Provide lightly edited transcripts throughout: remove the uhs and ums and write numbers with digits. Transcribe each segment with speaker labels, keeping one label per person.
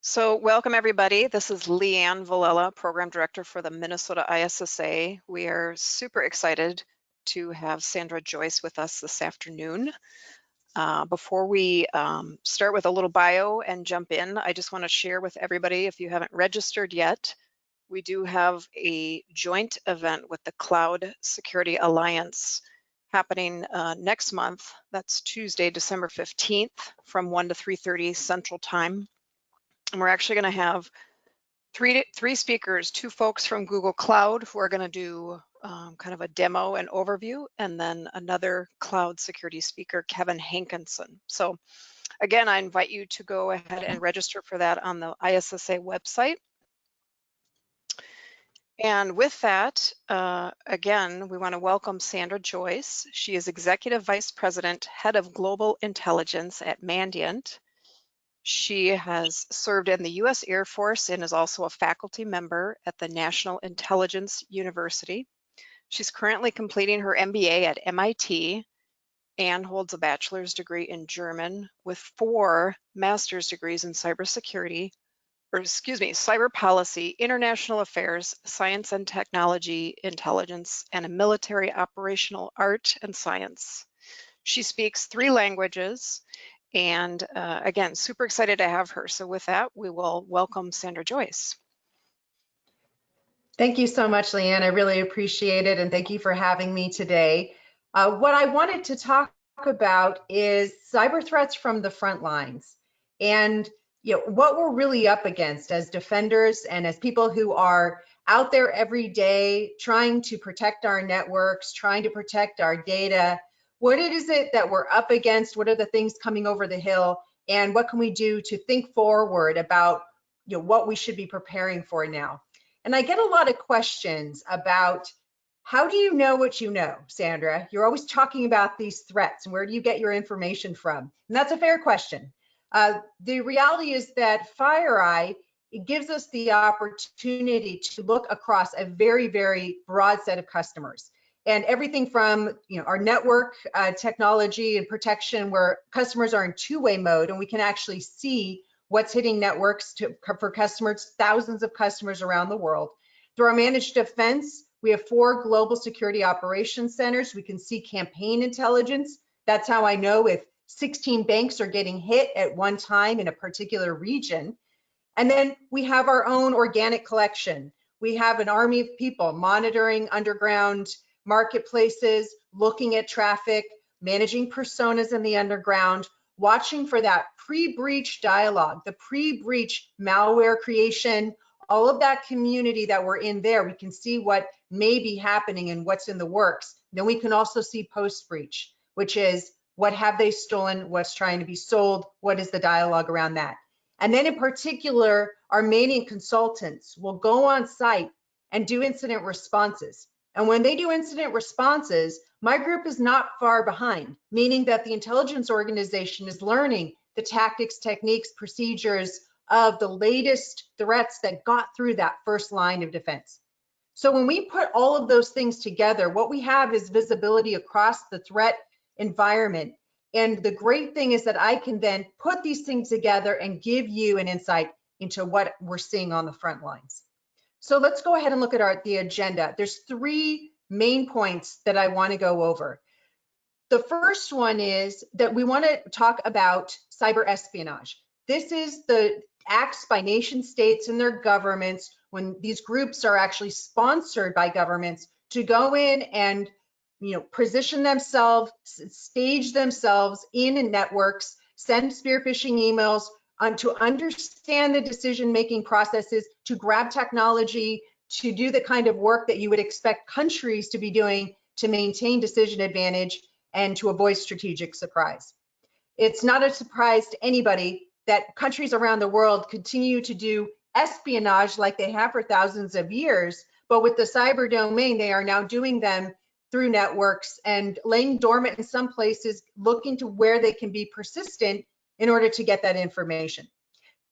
Speaker 1: So welcome everybody. This is Leanne Villela, Program Director for the Minnesota ISSA. We are super excited to have Sandra Joyce with us this afternoon. Before we start with a little bio and jump in, I just want to share with everybody, if you haven't registered yet, we do have a joint event with the Cloud Security Alliance happening next month. That's Tuesday, December 15th from 1 to 3:30 Central Time. And we're actually going to have three speakers, two folks from Google Cloud who are going to do kind of a demo and overview, and then another cloud security speaker, Kevin Hankinson. So again, I invite you to go ahead and register for that on the ISSA website. And with that, again, we want to welcome Sandra Joyce. She is Executive Vice President, Head of Global Intelligence at Mandiant. She has served in the U.S. Air Force and is also a faculty member at the National Intelligence University. She's currently completing her MBA at MIT and holds a bachelor's degree in German with 4 master's degrees in cybersecurity, cyber policy, international affairs, science and technology, intelligence, and a military operational art and science. She speaks 3 languages. And again, super excited to have her. So with that, we will welcome Sandra Joyce.
Speaker 2: Thank you so much, Leanne. I really appreciate it. And thank you for having me today. What I wanted to talk about is cyber threats from the front lines and what we're really up against as defenders and as people who are out there every day trying to protect our networks, trying to protect our data. What is it that we're up against? What are the things coming over the hill? And what can we do to think forward about what we should be preparing for now? And I get a lot of questions about how do you know what you know, Sandra? You're always talking about these threats and where do you get your information from? And that's a fair question. The reality is that FireEye, it gives us the opportunity to look across a very, very broad set of customers. And everything from our network technology and protection, where customers are in two-way mode and we can actually see what's hitting networks for customers, thousands of customers around the world. Through our managed defense, we have 4 global security operations centers. We can see campaign intelligence. That's how I know if 16 banks are getting hit at one time in a particular region. And then we have our own organic collection. We have an army of people monitoring underground marketplaces, looking at traffic, managing personas in the underground, watching for that pre-breach dialogue, the pre-breach malware creation, all of that community that we're in there. We can see what may be happening and what's in the works. Then we can also see post-breach, which is what have they stolen, what's trying to be sold, what is the dialogue around that. And then in particular, our Mandiant consultants will go on site and do incident responses. And when they do incident responses, my group is not far behind, meaning that the intelligence organization is learning the tactics, techniques, procedures of the latest threats that got through that first line of defense. So when we put all of those things together, what we have is visibility across the threat environment. And the great thing is that I can then put these things together and give you an insight into what we're seeing on the front lines. So let's go ahead and look at the agenda. There's 3 main points that I want to go over. The first one is that we want to talk about cyber espionage. This is the acts by nation states and their governments when these groups are actually sponsored by governments to go in and position themselves, stage themselves in networks, send spear phishing emails, to understand the decision-making processes, to grab technology, to do the kind of work that you would expect countries to be doing to maintain decision advantage and to avoid strategic surprise. It's not a surprise to anybody that countries around the world continue to do espionage like they have for thousands of years, but with the cyber domain, they are now doing them through networks and laying dormant in some places, looking to where they can be persistent in order to get that information.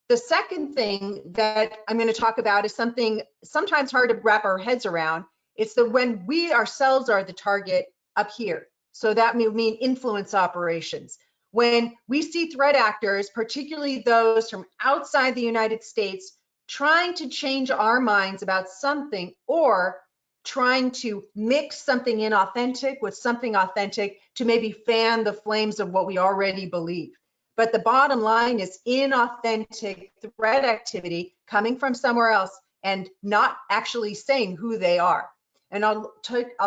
Speaker 2: The second thing that I'm going to talk about is something sometimes hard to wrap our heads around. It's that when we ourselves are the target up here. So that may mean influence operations. when we see threat actors, particularly those from outside the United States, trying to change our minds about something or trying to mix something inauthentic with something authentic to maybe fan the flames of what we already believe. But the bottom line is inauthentic threat activity coming from somewhere else and not actually saying who they are. And I'll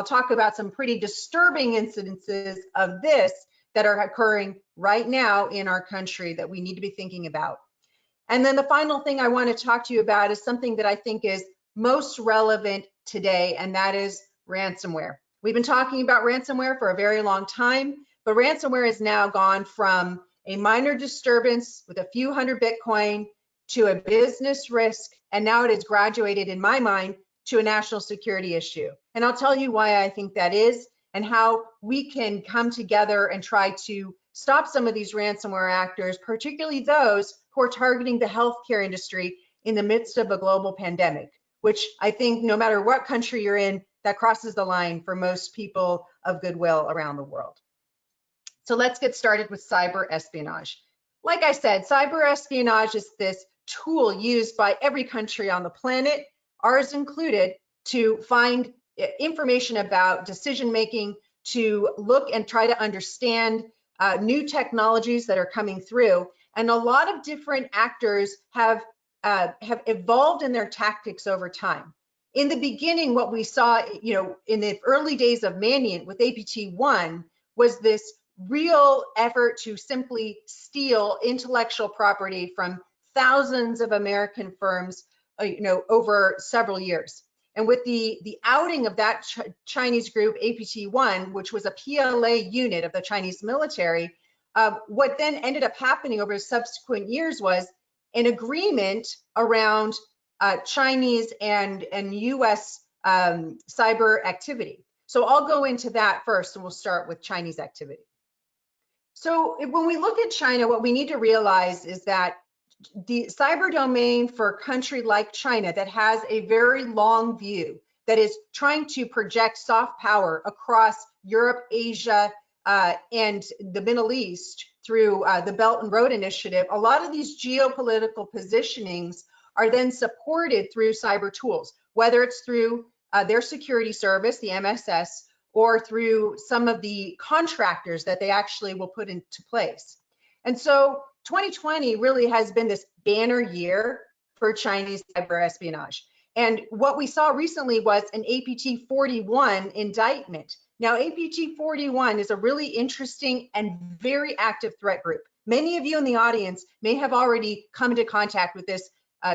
Speaker 2: talk about some pretty disturbing incidences of this that are occurring right now in our country that we need to be thinking about. And then the final thing I want to talk to you about is something that I think is most relevant today, and that is ransomware. We've been talking about ransomware for a very long time, but ransomware has now gone from a minor disturbance with a few hundred Bitcoin to a business risk, and now it has graduated, in my mind, to a national security issue. And I'll tell you why I think that is and how we can come together and try to stop some of these ransomware actors, particularly those who are targeting the healthcare industry in the midst of a global pandemic, which I think no matter what country you're in, that crosses the line for most people of goodwill around the world. So let's get started with cyber espionage. Like I said, cyber espionage is this tool used by every country on the planet, ours included, to find information about decision making, to look and try to understand new technologies that are coming through. And a lot of different actors have evolved in their tactics over time. In the beginning, what we saw, in the early days of Mandiant with APT1 was this real effort to simply steal intellectual property from thousands of American firms, over several years. And with the outing of that Chinese group, APT1, which was a PLA unit of the Chinese military, what then ended up happening over subsequent years was an agreement around Chinese and US cyber activity. So I'll go into that first, and we'll start with Chinese activity. So when we look at China, what we need to realize is that the cyber domain for a country like China that has a very long view, that is trying to project soft power across Europe, Asia, and the Middle East through the Belt and Road Initiative, a lot of these geopolitical positionings are then supported through cyber tools, whether it's through their security service, the MSS, or through some of the contractors that they actually will put into place. And so 2020 really has been this banner year for Chinese cyber espionage. And what we saw recently was an APT41 indictment. Now, APT41 is a really interesting and very active threat group. Many of you in the audience may have already come into contact with this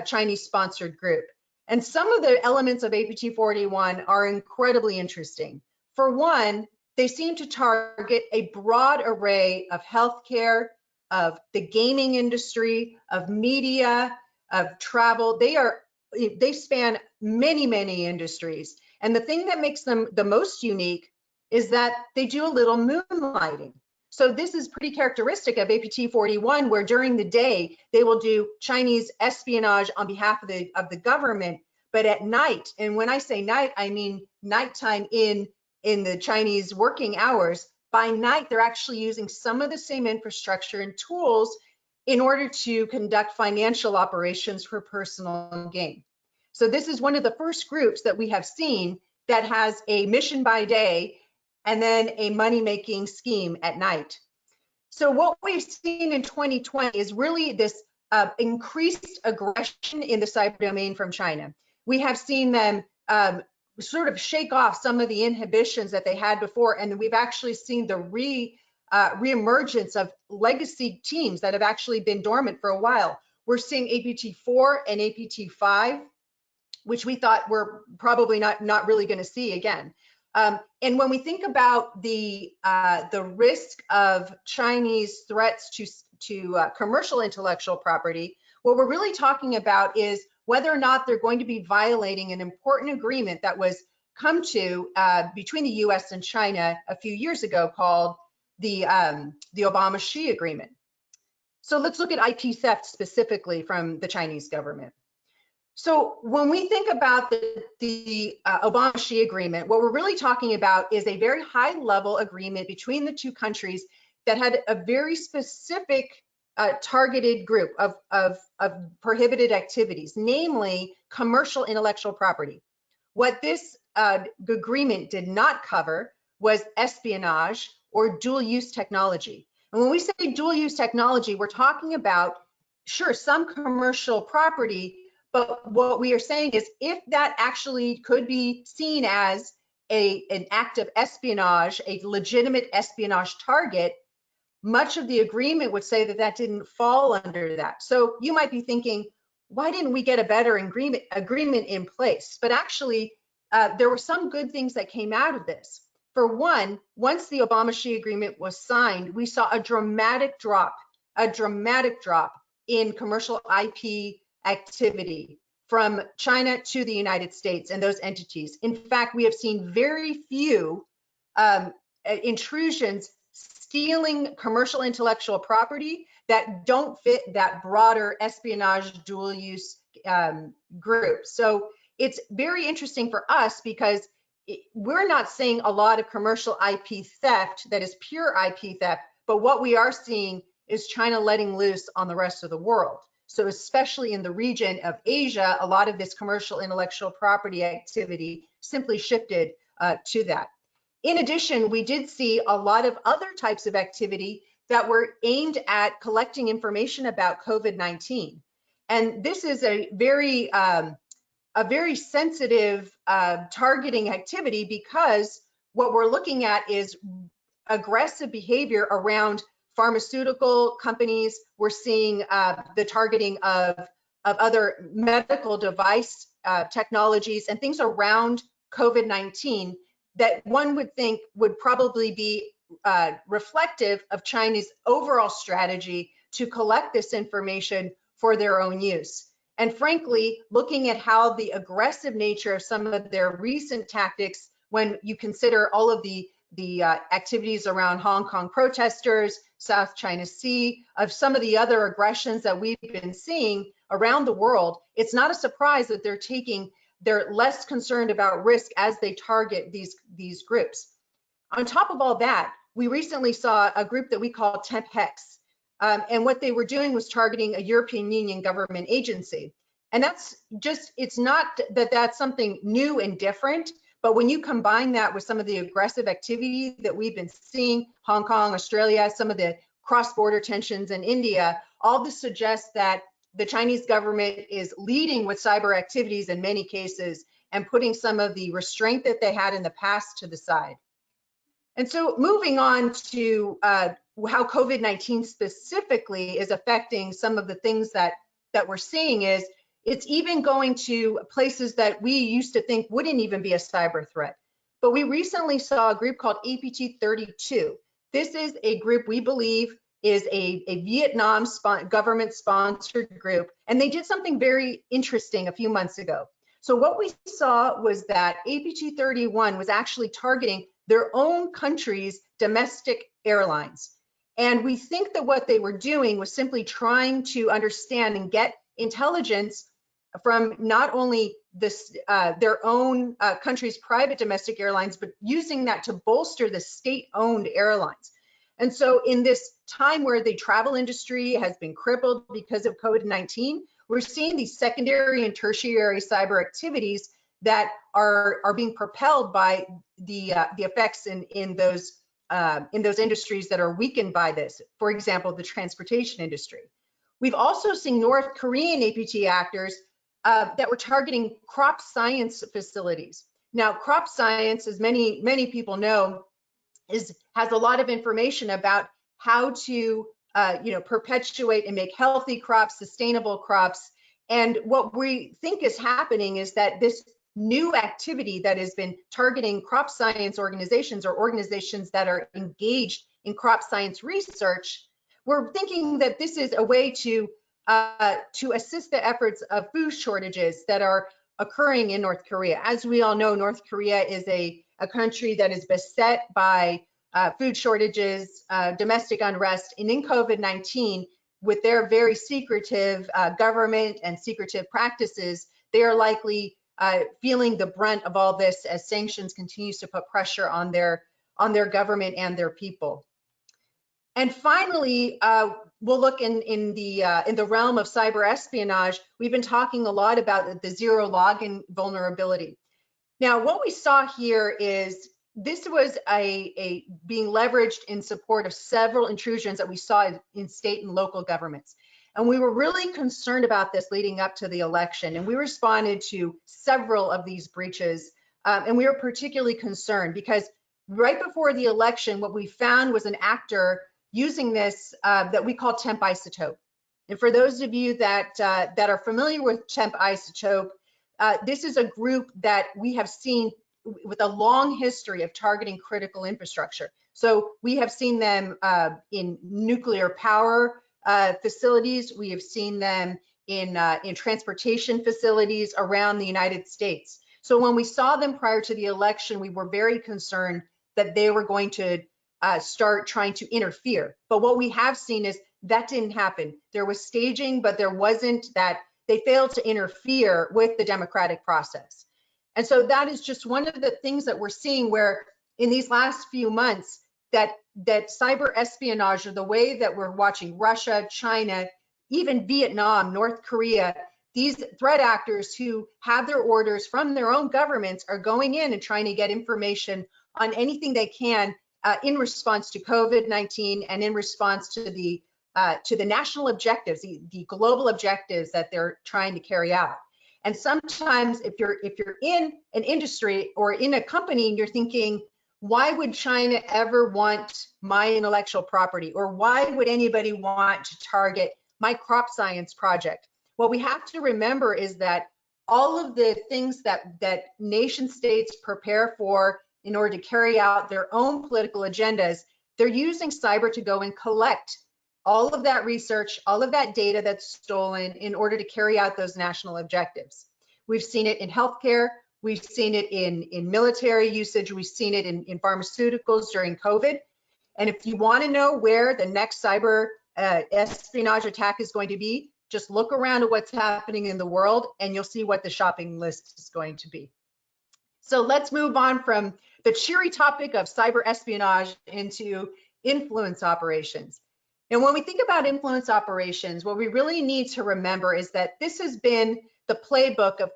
Speaker 2: Chinese-sponsored group. And some of the elements of APT41 are incredibly interesting. For one, they seem to target a broad array of healthcare, of the gaming industry, of media, of travel. They span many, many industries. And the thing that makes them the most unique is that they do a little moonlighting. So this is pretty characteristic of APT41, where during the day, they will do Chinese espionage on behalf of the government, but at night, and when I say night, I mean nighttime in the Chinese working hours, by night, they're actually using some of the same infrastructure and tools in order to conduct financial operations for personal gain. So this is one of the first groups that we have seen that has a mission by day and then a money-making scheme at night. So what we've seen in 2020 is really this increased aggression in the cyber domain from China. We have seen them sort of shake off some of the inhibitions that they had before, and we've actually seen the reemergence of legacy teams that have actually been dormant for a while. We're seeing APT4 and APT5, which we thought we're probably not really going to see again. And when we think about the risk of Chinese threats to commercial intellectual property, what we're really talking about is whether or not they're going to be violating an important agreement that was come to between the US and China a few years ago called the Obama-Xi agreement. So let's look at IP theft specifically from the Chinese government. So when we think about the Obama-Xi agreement, what we're really talking about is a very high level agreement between the two countries that had a very specific targeted group of prohibited activities, namely commercial intellectual property. What this agreement did not cover was espionage or dual use technology. And when we say dual use technology, we're talking about, sure, some commercial property, but what we are saying is if that actually could be seen as an act of espionage, a legitimate espionage target, much of the agreement would say that that didn't fall under that. So you might be thinking, why didn't we get a better agreement in place? But actually, there were some good things that came out of this. For one, once the Obama-Xi agreement was signed, we saw a dramatic drop in commercial IP activity from China to the United States and those entities. In fact, we have seen very few intrusions stealing commercial intellectual property that don't fit that broader espionage dual use group. So it's very interesting for us because we're not seeing a lot of commercial IP theft that is pure IP theft, but what we are seeing is China letting loose on the rest of the world. So especially in the region of Asia, a lot of this commercial intellectual property activity simply shifted to that. In addition, we did see a lot of other types of activity that were aimed at collecting information about COVID-19. And this is a very sensitive targeting activity because what we're looking at is aggressive behavior around pharmaceutical companies. We're seeing the targeting of other medical device technologies and things around COVID-19 that one would think would probably be reflective of China's overall strategy to collect this information for their own use. And frankly, looking at how the aggressive nature of some of their recent tactics, when you consider all of the activities around Hong Kong protesters, South China Sea, of some of the other aggressions that we've been seeing around the world, it's not a surprise that they're less concerned about risk as they target these groups. On top of all that, we recently saw a group that we call Temp Hex. And what they were doing was targeting a European Union government agency. And that's just, it's not that that's something new and different, but when you combine that with some of the aggressive activity that we've been seeing, Hong Kong, Australia, some of the cross-border tensions in India, all this suggests that the Chinese government is leading with cyber activities in many cases and putting some of the restraint that they had in the past to the side. And so moving on to how COVID-19 specifically is affecting some of the things that we're seeing is it's even going to places that we used to think wouldn't even be a cyber threat. But we recently saw a group called APT 32. This is a group we believe is a Vietnam government-sponsored group, and they did something very interesting a few months ago. So what we saw was that APT 31 was actually targeting their own country's domestic airlines. And we think that what they were doing was simply trying to understand and get intelligence from not only this, their own country's private domestic airlines, but using that to bolster the state-owned airlines. And so in this time where the travel industry has been crippled because of COVID-19, we're seeing these secondary and tertiary cyber activities that are being propelled by the effects in those industries that are weakened by this. For example, the transportation industry. We've also seen North Korean APT actors that were targeting crop science facilities. Now, crop science, as many people know, has a lot of information about how to perpetuate and make healthy crops, sustainable crops. And what we think is happening is that this new activity that has been targeting crop science organizations or organizations that are engaged in crop science research, we're thinking that this is a way to assist the efforts of food shortages that are occurring in North Korea. As we all know, North Korea is a country that is beset by food shortages, domestic unrest, and in COVID-19, with their very secretive government and secretive practices, they are likely feeling the brunt of all this as sanctions continues to put pressure on their government and their people. And finally, we'll look in the realm of cyber espionage. We've been talking a lot about the ZEROLOGON vulnerability. Now, what we saw here is this was a being leveraged in support of several intrusions that we saw in state and local governments. And we were really concerned about this leading up to the election. And we responded to several of these breaches. And we were particularly concerned because right before the election, what we found was an actor using this that we call temp isotope. And for those of you that are familiar with temp isotope, this is a group that we have seen with a long history of targeting critical infrastructure. So we have seen them in nuclear power facilities. We have seen them in transportation facilities around the United States. So when we saw them prior to the election, we were very concerned that they were going to start trying to interfere. But what we have seen is that didn't happen. There was staging, but there wasn't that. They failed to interfere with the democratic process. And so that is just one of the things that we're seeing where in these last few months that cyber espionage, or the way that we're watching Russia, China, even Vietnam, North Korea, these threat actors who have their orders from their own governments are going in and trying to get information on anything they can in response to COVID-19 and in response to the national objectives, the global objectives that they're trying to carry out. And sometimes if you're in an industry or in a company and you're thinking, why would China ever want my intellectual property? Or why would anybody want to target my crop science project? What we have to remember is that all of the things that nation states prepare for in order to carry out their own political agendas, they're using cyber to go and collect all of that research, all of that data that's stolen in order to carry out those national objectives. We've seen it in healthcare, we've seen it in military usage, we've seen it in pharmaceuticals during COVID. And if you want to know where the next cyber espionage attack is going to be, just look around at what's happening in the world and you'll see what the shopping list is going to be. So let's move on from the cheery topic of cyber espionage into influence operations. And when we think about influence operations, what we really need to remember is that this has been the playbook of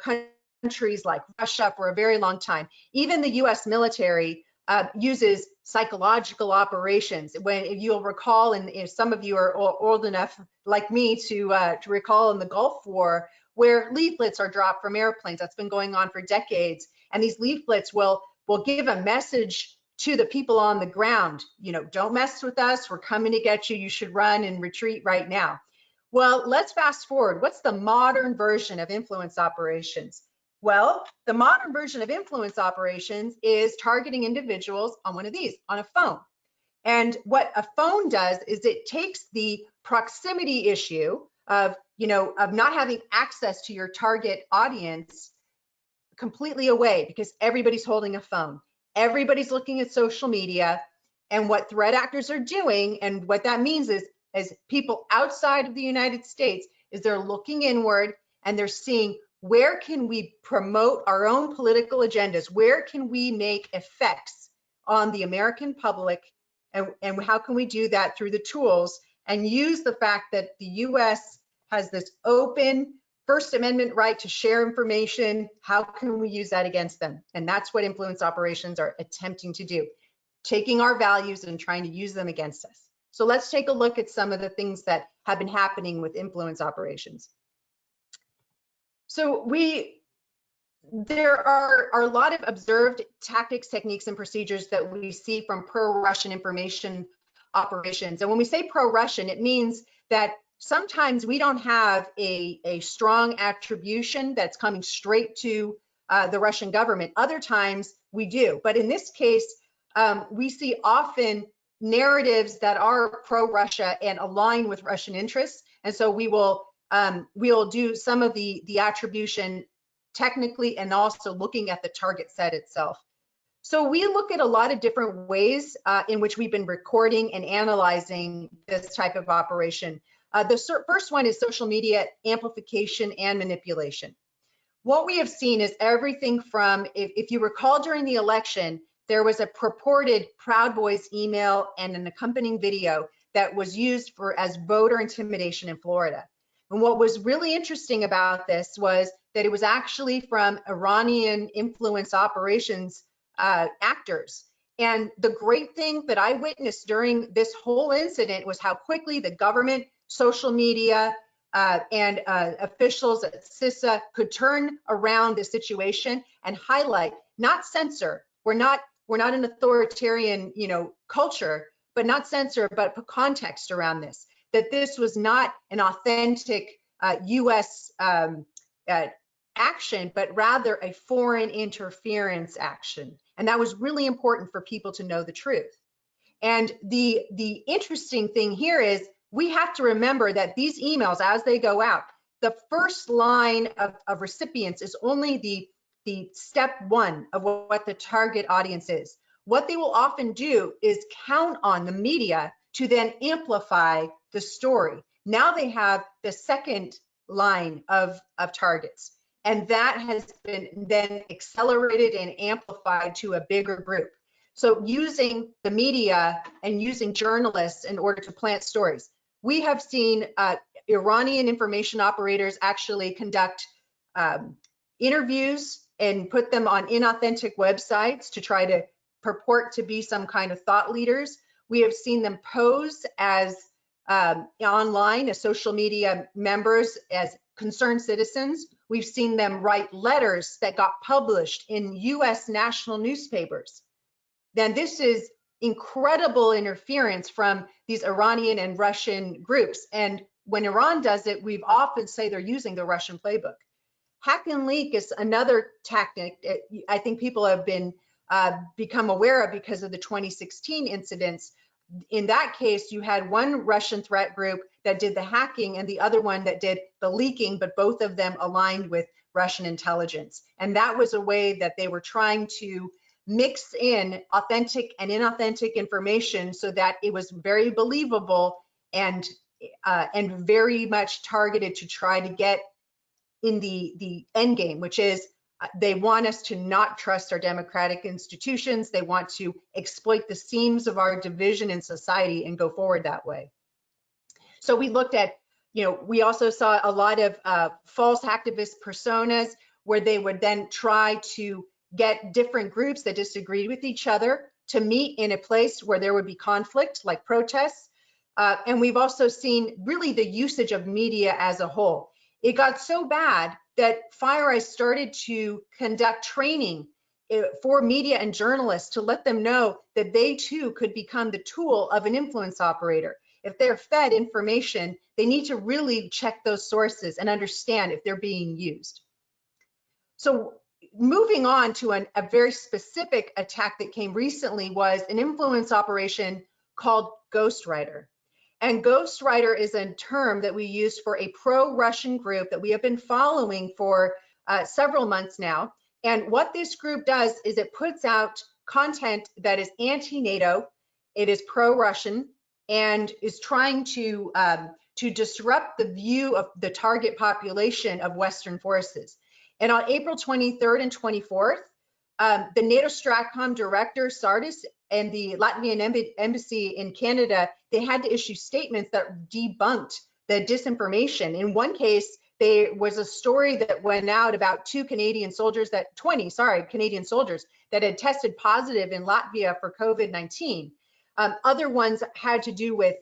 Speaker 2: countries like Russia for a very long time. Even the US military uses psychological operations. If you'll recall, and if some of you are old enough like me to recall in the Gulf War, where leaflets are dropped from airplanes, that's been going on for decades. And these leaflets will give a message to the people on the ground, you know, don't mess with us, we're coming to get you, you should run and retreat right now. Well, let's fast forward. What's the modern version of influence operations? Well, the modern version of influence operations is targeting individuals on one of these, on a phone. And what a phone does is it takes the proximity issue of not having access to your target audience completely away, because everybody's holding a phone. Everybody's looking at social media, and what threat actors are doing, and what that means is as people outside of the United States, is they're looking inward and they're seeing, where can we promote our own political agendas? Where can we make effects on the American public? And how can we do that through the tools and use the fact that the US has this open First Amendment right to share information? How can we use that against them? And that's what influence operations are attempting to do, taking our values and trying to use them against us. So let's take a look at some of the things that have been happening with influence operations. So there are a lot of observed tactics, techniques, and procedures that we see from pro-Russian information operations. And when we say pro-Russian, it means that sometimes we don't have a strong attribution that's coming straight to the Russian government. Other times we do. But in this case, we see often narratives that are pro-Russia and align with Russian interests. And so we'll do some of the attribution technically and also looking at the target set itself. So we look at a lot of different ways in which we've been recording and analyzing this type of operation. The first one is social media amplification and manipulation. What we have seen is everything from, if you recall during the election, there was a purported Proud Boys email and an accompanying video that was used as voter intimidation in Florida. And what was really interesting about this was that it was actually from Iranian influence operations actors. And the great thing that I witnessed during this whole incident was how quickly the government, social media, and officials at CISA could turn around the situation and highlight, not censor. We're not an authoritarian, culture, but not censor, but put context around this. That this was not an authentic U.S. Action, but rather a foreign interference action. And that was really important for people to know the truth. And the interesting thing here is we have to remember that these emails, as they go out, the first line of recipients is only the step one of what the target audience is. What they will often do is count on the media to then amplify the story. Now they have the second line of targets. And that has been then accelerated and amplified to a bigger group. So using the media and using journalists in order to plant stories. We have seen Iranian information operators actually conduct interviews and put them on inauthentic websites to try to purport to be some kind of thought leaders. We have seen them pose as online as social media members, as concerned citizens. We've seen them write letters that got published in US national newspapers. Then this is incredible interference from these Iranian and Russian groups. And when Iran does it, we've often say they're using the Russian playbook. Hack and leak is another tactic I think people have been become aware of because of the 2016 incidents. In that case, you had one Russian threat group that did the hacking and the other one that did the leaking, but both of them aligned with Russian intelligence. And that was a way that they were trying to mix in authentic and inauthentic information so that it was very believable and very much targeted to try to get in the end game, which is they want us to not trust our democratic institutions. They want to exploit the seams of our division in society and go forward that way. So we looked at, we also saw a lot of false activist personas where they would then try to get different groups that disagreed with each other to meet in a place where there would be conflict, like protests. And we've also seen really the usage of media as a whole. It got so bad that FireEye started to conduct training for media and journalists to let them know that they too could become the tool of an influence operator. If they're fed information, they need to really check those sources and understand if they're being used. So moving on to a very specific attack that came recently was an influence operation called Ghostwriter. And Ghostwriter is a term that we use for a pro-Russian group that we have been following for several months now. And what this group does is it puts out content that is anti-NATO, it is pro-Russian, and is trying to disrupt the view of the target population of Western forces. And on April 23rd and 24th, the NATO Stratcom director, Sardis, and the Latvian embassy in Canada, they had to issue statements that debunked the disinformation. In one case, there was a story that went out about 20 Canadian soldiers that had tested positive in Latvia for COVID-19. Other ones had to do with,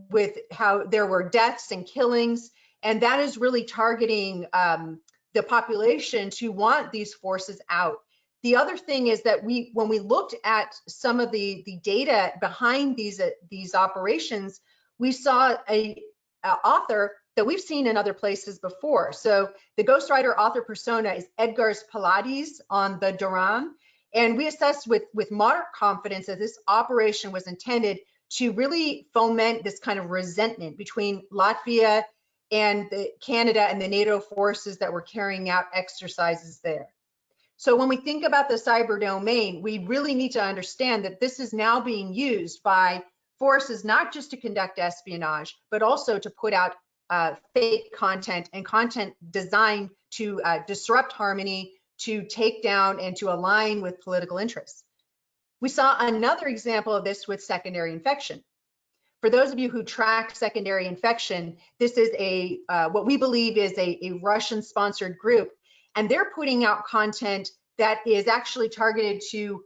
Speaker 2: with how there were deaths and killings, and that is really targeting the population to want these forces out. The other thing is that when we looked at some of the data behind these operations, we saw a author that we've seen in other places before. So the Ghostwriter author persona is Edgars Paladis on the Duran, and we assessed with moderate confidence that this operation was intended to really foment this kind of resentment between Latvia and Canada and the NATO forces that were carrying out exercises there. So when we think about the cyber domain, we really need to understand that this is now being used by forces not just to conduct espionage, but also to put out fake content and content designed to disrupt harmony, to take down and to align with political interests. We saw another example of this with secondary infection. For those of you who track secondary infection, this is a what we believe is a Russian-sponsored group, and they're putting out content that is actually targeted to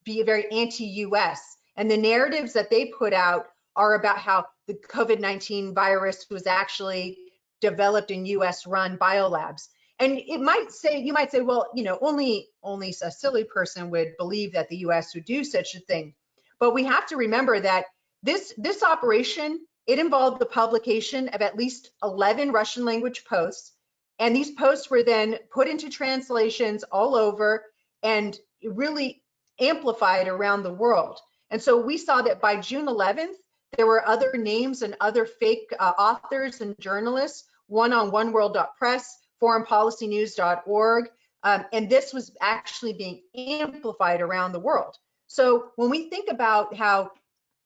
Speaker 2: be very anti-US. And the narratives that they put out are about how the COVID-19 virus was actually developed in US-run biolabs. And it might say, you might say, well, you know, only a silly person would believe that the US would do such a thing. But we have to remember that this operation, it involved the publication of at least 11 Russian language posts. And these posts were then put into translations all over and really amplified around the world. And so we saw that by June 11th, there were other names and other fake authors and journalists, one on oneworld.press, foreignpolicynews.org, and this was actually being amplified around the world. So when we think about how,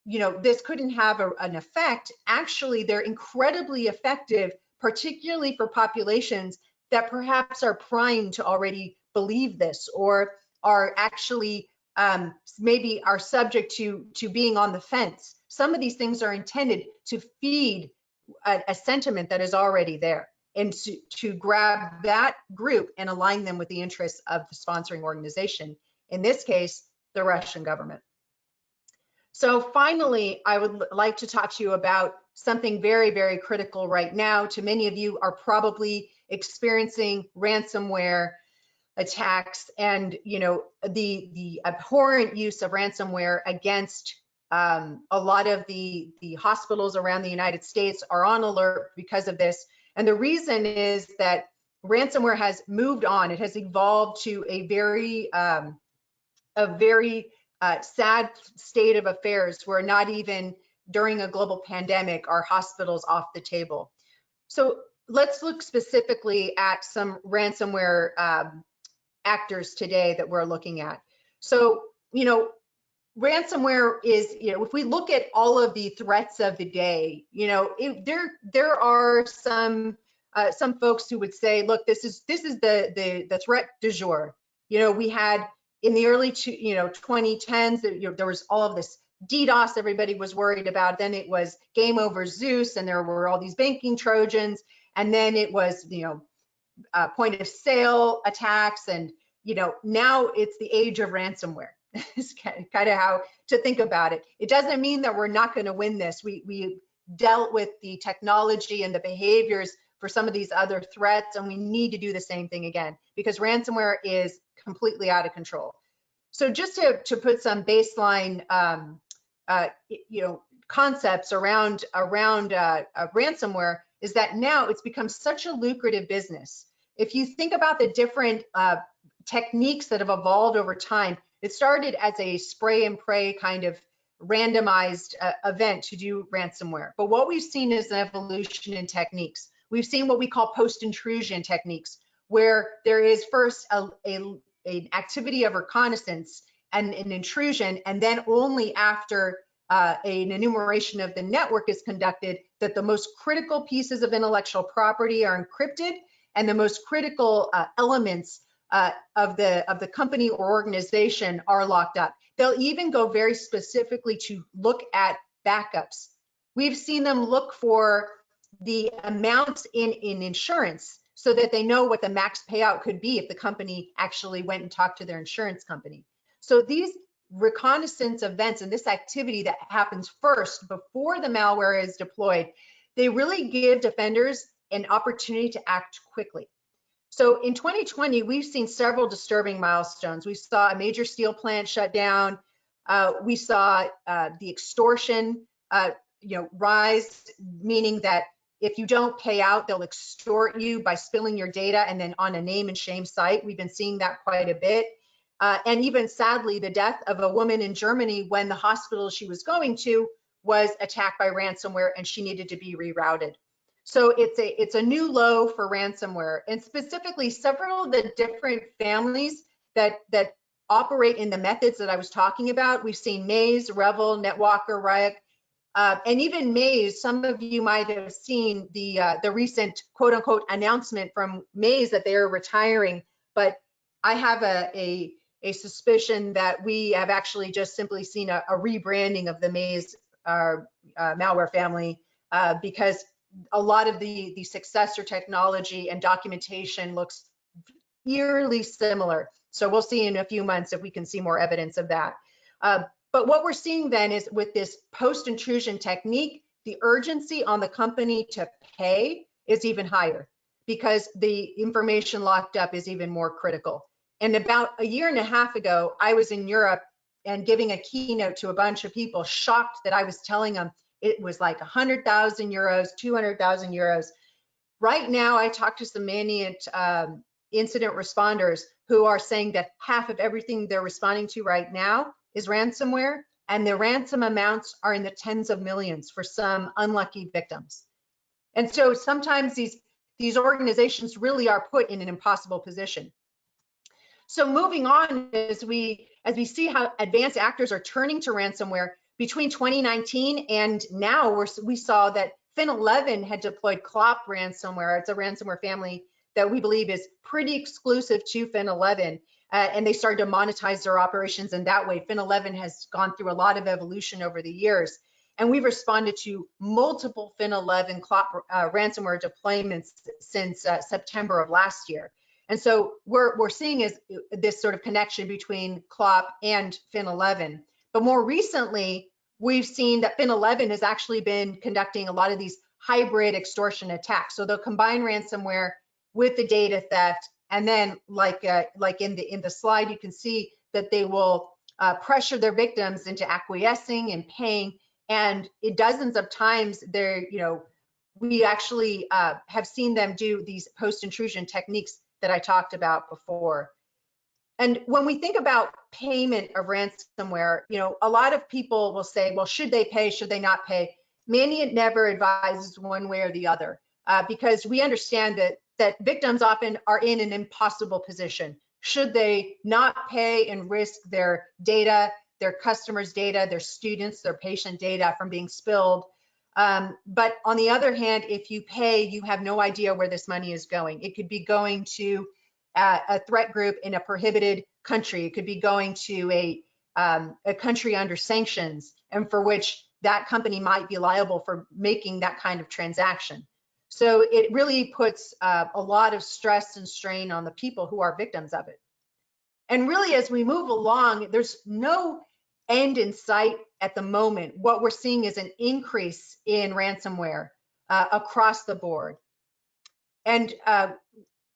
Speaker 2: you know, this couldn't have an effect, actually they're incredibly effective, particularly for populations that perhaps are primed to already believe this or are actually maybe are subject to being on the fence. Some of these things are intended to feed a sentiment that is already there and to grab that group and align them with the interests of the sponsoring organization, in this case, the Russian government. So finally, I would like to talk to you about something very, very critical right now. To many of you are probably experiencing ransomware attacks, and you know the abhorrent use of ransomware against a lot of the hospitals around the United States are on alert because of this. And the reason is that ransomware has moved on. It has evolved to a very sad state of affairs where not even during a global pandemic are hospitals off the table. So let's look specifically at some ransomware actors today that we're looking at. So, you know, ransomware is, you know, if we look at all of the threats of the day, you know, there are some folks who would say, look, this is the threat du jour. You know, we had in the early 2010s, there was all of this DDoS everybody was worried about. Then it was Game Over Zeus, and there were all these banking Trojans, and then it was, you know, point of sale attacks, and you know, now it's the age of ransomware. It's kind of how to think about it. It doesn't mean that we're not going to win this. We dealt with the technology and the behaviors for some of these other threats, and we need to do the same thing again because ransomware is completely out of control. So just to put some baseline you know, concepts around ransomware is that now it's become such a lucrative business. If you think about the different techniques that have evolved over time, it started as a spray and pray kind of randomized event to do ransomware. But what we've seen is an evolution in techniques. We've seen what we call post-intrusion techniques, where there is first an activity of reconnaissance and an intrusion, and then only after an enumeration of the network is conducted that the most critical pieces of intellectual property are encrypted and the most critical elements of the company or organization are locked up. They'll even go very specifically to look at backups. We've seen them look for the amounts in insurance so that they know what the max payout could be if the company actually went and talked to their insurance company. So these reconnaissance events and this activity that happens first before the malware is deployed, they really give defenders an opportunity to act quickly. So in 2020, we've seen several disturbing milestones. We saw a major steel plant shut down. We saw the extortion rise, meaning that if you don't pay out, they'll extort you by spilling your data and then on a name and shame site. We've been seeing that quite a bit. And even sadly, the death of a woman in Germany when the hospital she was going to was attacked by ransomware and she needed to be rerouted. So it's a new low for ransomware, and specifically several of the different families that operate in the methods that I was talking about. We've seen Maze, Revel, NetWalker, Ryuk, and even Maze. Some of you might have seen the recent quote unquote announcement from Maze that they are retiring but I have a suspicion that we have actually just simply seen a rebranding of the Maze malware family because a lot of the successor technology and documentation looks eerily similar. So we'll see in a few months if we can see more evidence of that. But what we're seeing then is with this post-intrusion technique, the urgency on the company to pay is even higher because the information locked up is even more critical. And about a year and a half ago, I was in Europe and giving a keynote to a bunch of people, shocked that I was telling them it was like 100,000 euros, 200,000 euros. Right now, I talked to some Mandiant incident responders who are saying that half of everything they're responding to right now is ransomware, and the ransom amounts are in the tens of millions for some unlucky victims. And so sometimes these organizations really are put in an impossible position. So moving on, as we see how advanced actors are turning to ransomware, between 2019 and now, we saw that Fin11 had deployed CLOP ransomware. It's a ransomware family that we believe is pretty exclusive to Fin11. And they started to monetize their operations in that way. Fin11 has gone through a lot of evolution over the years. And we've responded to multiple Fin11 CLOP ransomware deployments since September of last year. And so we're seeing is this sort of connection between CLOP and Fin11. But more recently, we've seen that Fin11 has actually been conducting a lot of these hybrid extortion attacks. So they'll combine ransomware with the data theft, and then like in the slide, you can see that they will pressure their victims into acquiescing and paying. And dozens of times, we actually have seen them do these post-intrusion techniques that I talked about before. And when we think about payment of ransomware, a lot of people will say, well, should they pay, should they not pay? Mandiant never advises one way or the other because we understand that victims often are in an impossible position. Should they not pay and risk their data, their customers' data, their students, their patient data from being spilled? But on the other hand, if you pay, you have no idea where this money is going. It could be going to a threat group in a prohibited country. It could be going to a country under sanctions, and for which that company might be liable for making that kind of transaction. So it really puts a lot of stress and strain on the people who are victims of it. And really, as we move along, there's no end in sight at the moment. What we're seeing is an increase in ransomware across the board. And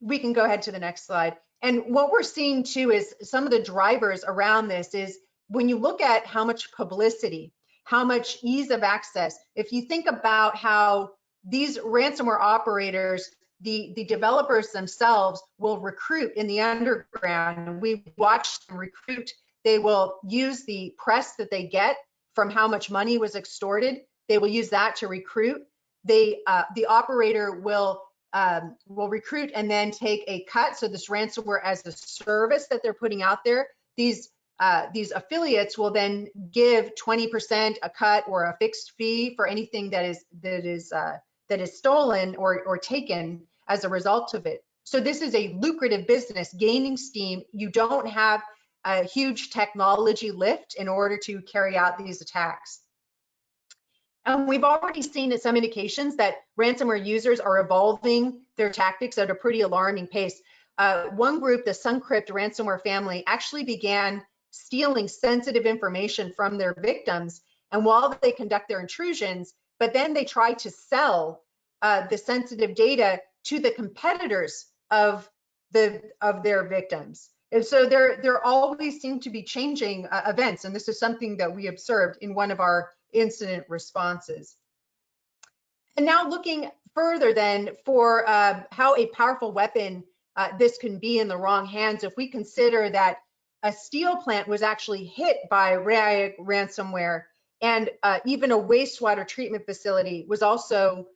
Speaker 2: we can go ahead to the next slide. And what we're seeing too is some of the drivers around this is when you look at how much publicity, how much ease of access, if you think about how these ransomware operators, the developers themselves will recruit in the underground, and we watch them recruit. They will use the press that they get from how much money was extorted. They will use that to recruit. The operator will recruit and then take a cut. So this ransomware as a service that they're putting out there, these affiliates will then give 20% a cut or a fixed fee for anything that is stolen or taken as a result of it. So this is a lucrative business gaining steam. You don't have a huge technology lift in order to carry out these attacks. And we've already seen in some indications that ransomware users are evolving their tactics at a pretty alarming pace. One group, the Suncrypt ransomware family, actually began stealing sensitive information from their victims, and while they conduct their intrusions, but then they try to sell the sensitive data to the competitors of their victims. And so there always seem to be changing events, and this is something that we observed in one of our incident responses. And now looking further then for how a powerful weapon this can be in the wrong hands, if we consider that a steel plant was actually hit by ransomware, and even a wastewater treatment facility was also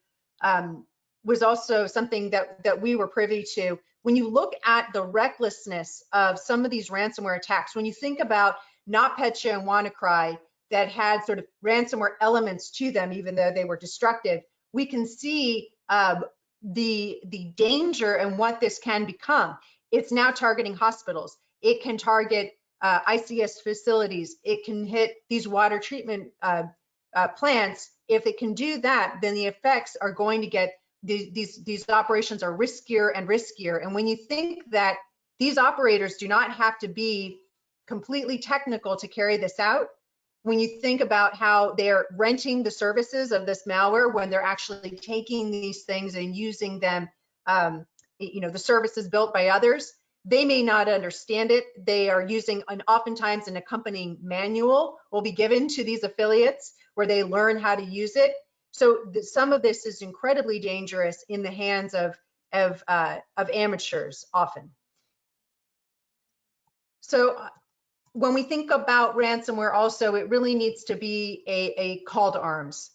Speaker 2: something that we were privy to. When you look at the recklessness of some of these ransomware attacks, when you think about NotPetya and WannaCry that had sort of ransomware elements to them, even though they were destructive, we can see the danger and what this can become. it's now targeting hospitals. It can target ICS facilities. It can hit these water treatment plants. If it can do that, then the effects are going to get, these operations are riskier and riskier. And when you think that these operators do not have to be completely technical to carry this out, when you think about how they're renting the services of this malware, when they're actually taking these things and using them, the services built by others, they may not understand it. They are using, and oftentimes an accompanying manual will be given to these affiliates where they learn how to use it. So some of this is incredibly dangerous in the hands of amateurs often. So when we think about ransomware also, it really needs to be a call to arms.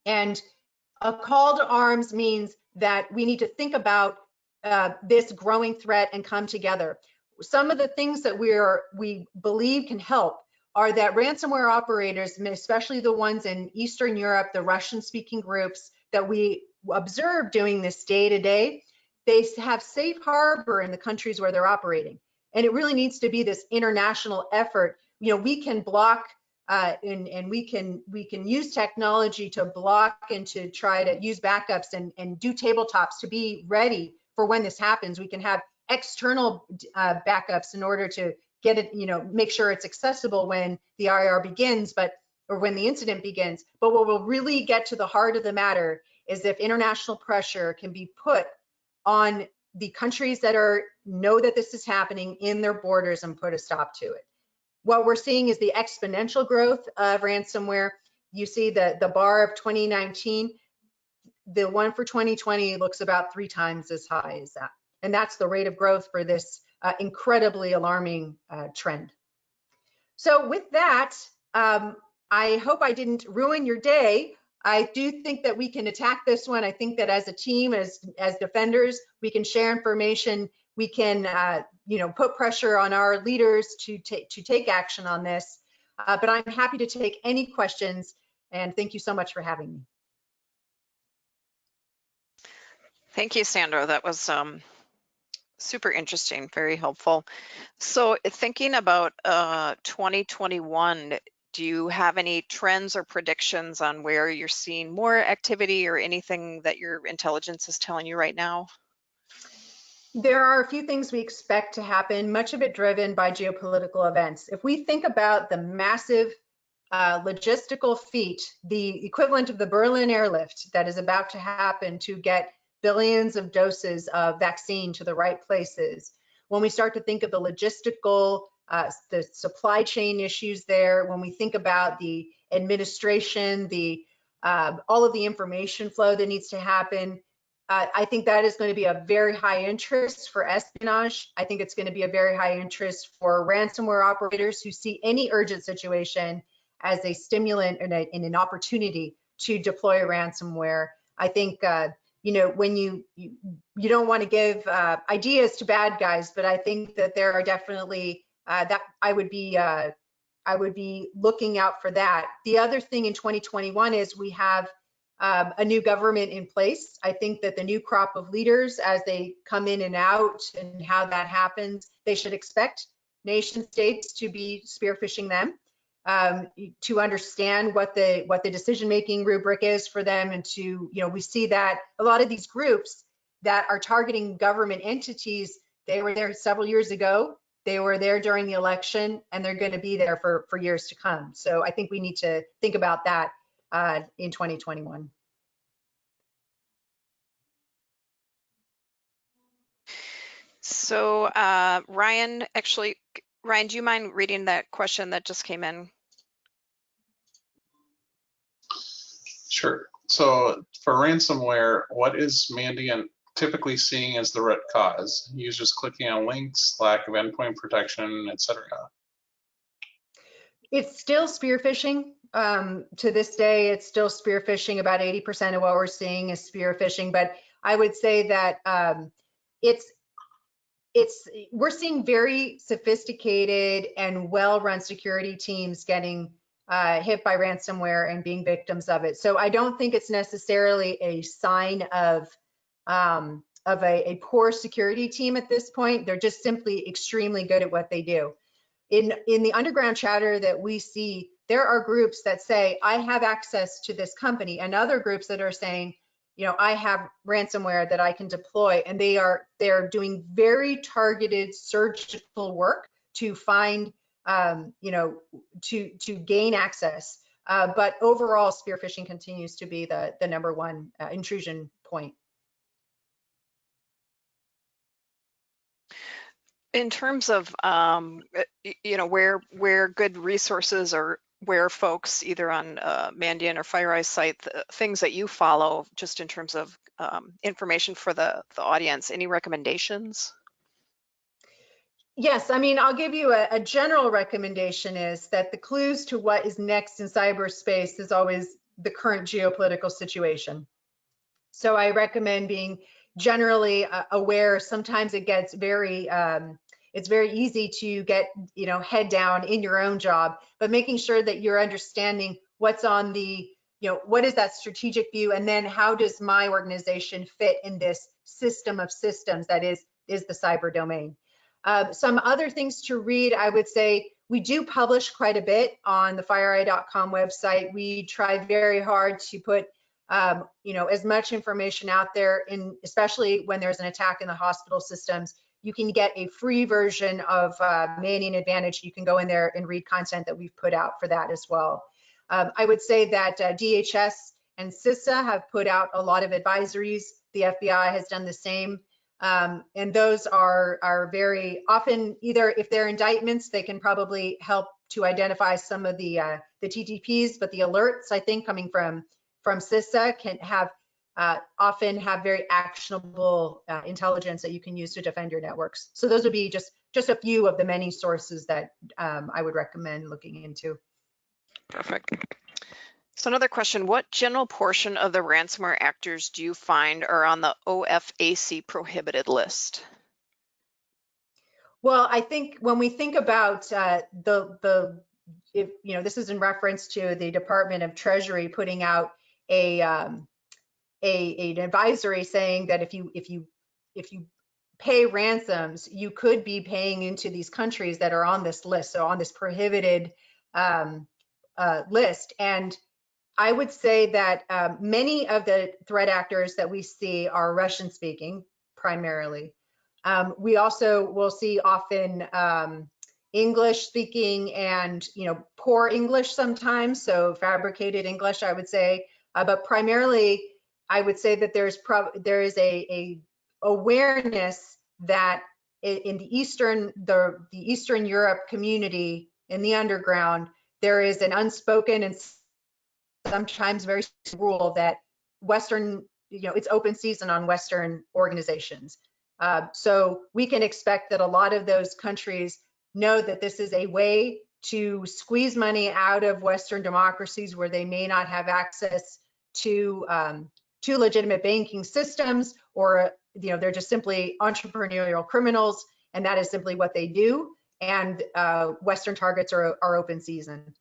Speaker 2: And a call to arms means that we need to think about this growing threat and come together. Some of the things that we believe can help are that ransomware operators, especially the ones in Eastern Europe, the Russian-speaking groups that we observe doing this day to day, they have safe harbor in the countries where they're operating. And it really needs to be this international effort. We can block and we can use technology to block and to try to use backups and do tabletops to be ready for when this happens. We can have external backups in order to get it, make sure it's accessible when the IR begins, or when the incident begins. But what will really get to the heart of the matter is if international pressure can be put on the countries that know that this is happening in their borders and put a stop to it. What we're seeing is the exponential growth of ransomware. You see the bar of 2019, the one for 2020 looks about 3 times as high as that. And that's the rate of growth for this incredibly alarming trend. So with that, I hope I didn't ruin your day. I do think that we can attack this one. I think that as a team, as defenders, we can share information. We can, put pressure on our leaders to take action on this. But I'm happy to take any questions. And thank you so much for having me.
Speaker 1: Thank you, Sandra. That was super interesting, very helpful. So thinking about 2021, do you have any trends or predictions on where you're seeing more activity or anything that your intelligence is telling you right now?
Speaker 2: There are a few things we expect to happen, much of it driven by geopolitical events. If we think about the massive logistical feat, the equivalent of the Berlin airlift that is about to happen to get billions of doses of vaccine to the right places, when we start to think of the logistical, the supply chain issues there, when we think about the administration, all of the information flow that needs to happen, I think that is going to be a very high interest for espionage. I think it's going to be a very high interest for ransomware operators who see any urgent situation as a stimulant and an opportunity to deploy ransomware. I think when you don't want to give ideas to bad guys, but I think that there are definitely that I would be looking out for that. The other thing in 2021 is we have a new government in place. I think that the new crop of leaders, as they come in and out and how that happens, they should expect nation states to be spearfishing them, to understand what the decision-making rubric is for them, and to, we see that a lot of these groups that are targeting government entities, they were there several years ago, they were there during the election, and they're going to be there for years to come. So I think we need to think about that in 2021.
Speaker 1: So Ryan, do you mind reading that question that just came in?
Speaker 3: Sure. So for ransomware, what is Mandiant typically seeing as the root cause? Users clicking on links, lack of endpoint protection, etc. It's
Speaker 2: still spear phishing. To this day, it's still spear phishing. About 80% of what we're seeing is spear phishing. But I would say that we're seeing very sophisticated and well-run security teams getting hit by ransomware and being victims of it. So I don't think it's necessarily a sign of a poor security team at this point. They're just simply extremely good at what they do. In the underground chatter that we see, there are groups that say, I have access to this company, and other groups that are saying, you know, I have ransomware that I can deploy, and they're doing very targeted surgical work to find, you know, to gain access. But overall, spear phishing continues to be the number one intrusion point.
Speaker 1: In terms of, you know, where good resources or where folks either on Mandiant or FireEye's site, things that you follow, just in terms of information for the audience, any recommendations?
Speaker 2: Yes, I mean, I'll give you a general recommendation is that the clues to what is next in cyberspace is always the current geopolitical situation. So I recommend being generally aware. Sometimes it gets very, it's very easy to get, you know, head down in your own job, but making sure that you're understanding what's on the, you know, what is that strategic view, and then how does my organization fit in this system of systems that is the cyber domain. Some other things to read, I would say, we do publish quite a bit on the FireEye.com website. We try very hard to put you know, as much information out there, especially when there's an attack in the hospital systems. You can get a free version of Mandiant Advantage. You can go in there and read content that we've put out for that as well. I would say that DHS and CISA have put out a lot of advisories. The FBI has done the same. And those are very often, either if they're indictments, they can probably help to identify some of the TTPs, but the alerts, I think, coming from CISA can have often have very actionable intelligence that you can use to defend your networks. So those would be just a few of the many sources that I would recommend looking into.
Speaker 1: Perfect. So another question, what general portion of the ransomware actors do you find are on the OFAC prohibited list?
Speaker 2: Well, I think when we think about if, you know, this is in reference to the Department of Treasury putting out an advisory saying that if you pay ransoms, you could be paying into these countries that are on this list, so on this prohibited list. And I would say that many of the threat actors that we see are Russian speaking primarily. We also will see often English speaking and, you know, poor English sometimes, so fabricated English, I would say. But primarily, I would say that there is a awareness that in the Eastern Europe community, in the underground, there is an unspoken and sometimes very rule that Western, you know, it's open season on Western organizations. So we can expect that a lot of those countries know that this is a way to squeeze money out of Western democracies where they may not have access to legitimate banking systems, or, you know, they're just simply entrepreneurial criminals, and that is simply what they do. And Western targets are open season.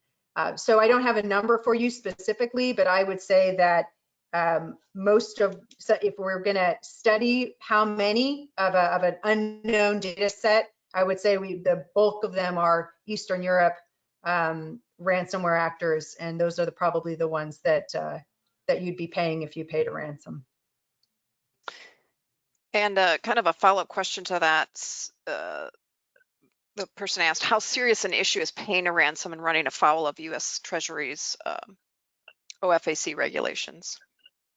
Speaker 2: So I don't have a number for you specifically, but I would say that so if we're going to study how many of an unknown data set, I would say the bulk of them are Eastern Europe ransomware actors, and those are probably the ones that you'd be paying if you paid a ransom.
Speaker 1: And kind of a follow-up question to that, the person asked, how serious an issue is paying a ransom and running afoul of U.S. Treasury's OFAC regulations,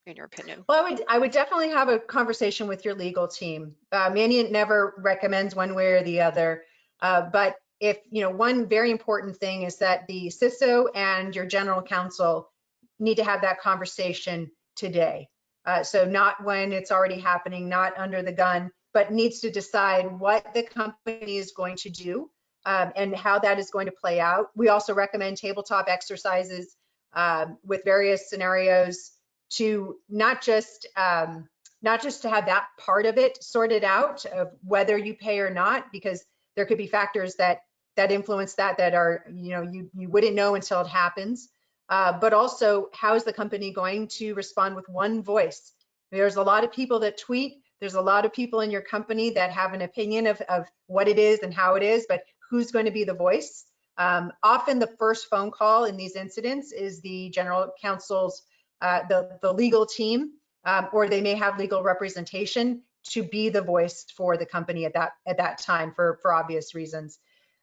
Speaker 1: in your opinion?
Speaker 2: Well, I would definitely have a conversation with your legal team. Mandiant never recommends one way or the other, but if, you know, one very important thing is that the CISO and your general counsel need to have that conversation today. So not when it's already happening, not under the gun, but needs to decide what the company is going to do and how that is going to play out. We also recommend tabletop exercises with various scenarios to not just to have that part of it sorted out of whether you pay or not, because there could be factors that influence that are, you know, you wouldn't know until it happens. But also, how is the company going to respond with one voice? There's a lot of people that tweet, There's a lot of people in your company that have an opinion of what it is and how it is, but who's going to be the voice? Often the first phone call in these incidents is the general counsel's, the legal team, or they may have legal representation to be the voice for the company at that time for obvious reasons.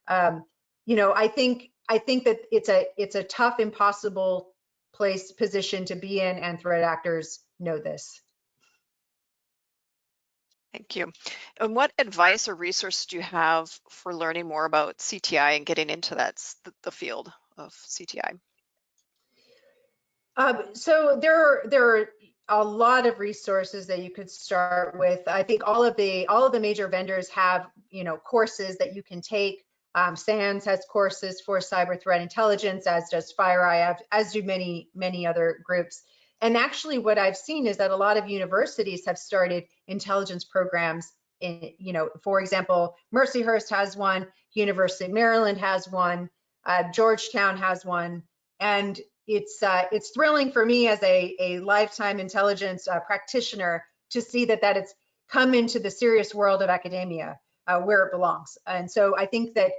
Speaker 2: You know, I think that it's a tough, impossible position to be in, and threat actors know this.
Speaker 1: Thank you. And what advice or resource do you have for learning more about CTI and getting into the field of CTI?
Speaker 2: So there are a lot of resources that you could start with. I think all of the major vendors have, you know, courses that you can take. SANS has courses for cyber threat intelligence, as does FireEye, as do many other groups. And actually, what I've seen is that a lot of universities have started intelligence programs. You know, for example, Mercyhurst has one, University of Maryland has one, Georgetown has one, and it's thrilling for me as a lifetime intelligence practitioner to see that it's come into the serious world of academia where it belongs. And so I think that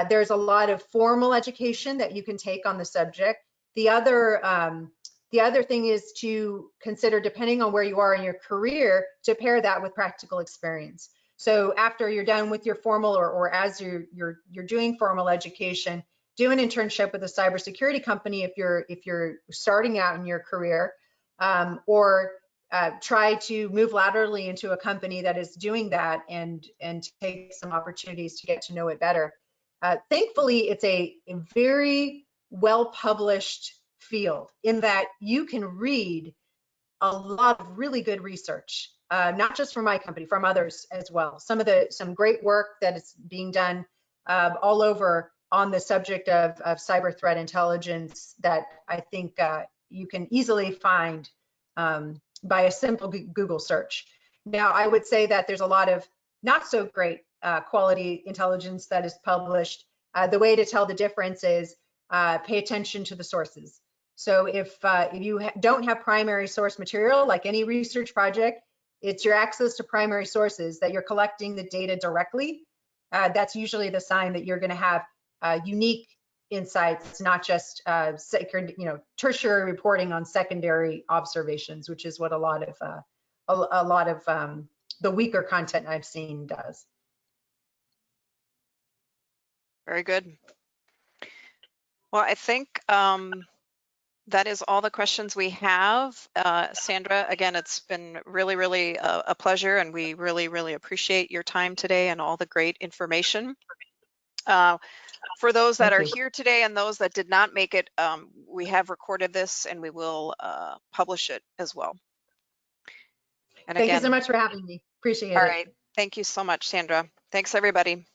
Speaker 2: there's a lot of formal education that you can take on the subject. The other thing is to consider, depending on where you are in your career, to pair that with practical experience. So after you're done with your formal, or as you're doing formal education, do an internship with a cybersecurity company if you're starting out in your career, or try to move laterally into a company that is doing that and take some opportunities to get to know it better. Thankfully, it's a very well-published field in that you can read a lot of really good research, not just from my company, from others as well. Some great work that is being done all over on the subject of cyber threat intelligence that I think you can easily find by a simple Google search. Now, I would say that there's a lot of not so great quality intelligence that is published. The way to tell the difference is pay attention to the sources. So if you don't have primary source material, like any research project, it's your access to primary sources that you're collecting the data directly. That's usually the sign that you're going to have unique insights, not just tertiary reporting on secondary observations, which is what a lot of the weaker content I've seen does.
Speaker 1: Very good. Well, I think that is all the questions we have. Sandra, again, it's been really a pleasure, and we really appreciate your time today and all the great information. For those that are here today and those that did not make it, we have recorded this and we will publish it as well. And
Speaker 2: Thank you so much for having me. Appreciate it.
Speaker 1: All right. Thank you so much, Sandra. Thanks, everybody.